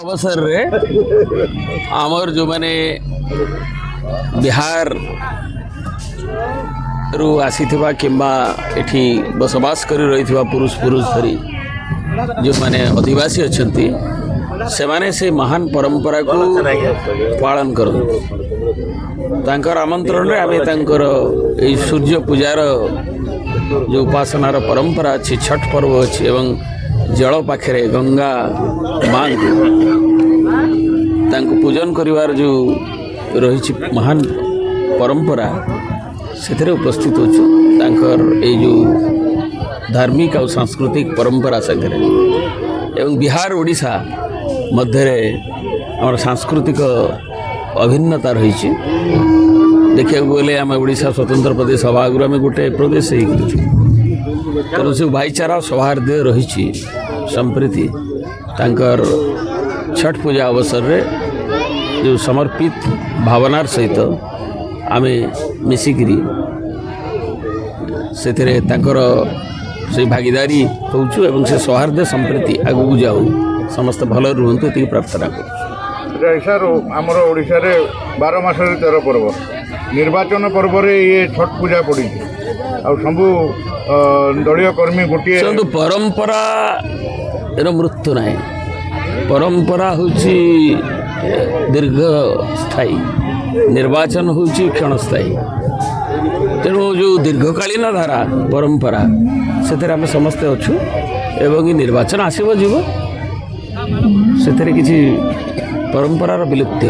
अवसर रे आमर जो माने बिहार रु आसीथिबा किंबा एठी बसवास करी रहिथिबा पुरुष धरी जो माने आदिवासी अछंती से माने से महान परंपरा को पालन कर तांकर आमंत्रण रे आमे तांकर ए सूर्य पूजार जो उपासनार परंपरा अच्छी छठ पर्व अच्छी एवं जल पाखे गंगा माँ पूजन करिवार जो रही महान परंपरा से उपस्थित होचु जो धार्मिक और सांस्कृतिक परंपरा सागर एवं बिहार ओडिशा मध्य आम सांस्कृतिक अभिन्नता रही देखा गले आम ओडिशा स्वतंत्र प्रदेश हवा आगु आम गोटे प्रदेश तेणु से भाईचारा सौहार्द रही संप्रीति तांकर छठ पूजा अवसर रे जो समर्पित भावनार सहित आमे मिसिकिरी से से भागीदारी होचु एवं से सौहार्द संप्रीति आगू जाऊ समस्त भल रुहतु ये प्रार्थना कर आमर ओडिशा रे 12 मास 13 पर्व निर्वाचन पर्व रे ये छठ पूजा पड़ी आ सबु दलीय कर्मी गोटे परंपरा मृत्यु ना परंपरा होची दीर्घ स्थायी निर्वाचन होची क्षणस्थायी तेणु जो दीर्घकालीन धारा परंपरा से आम समस्ते अच्छु एवं निर्वाचन आसब जीव से किसी परंपरार विलुप्ति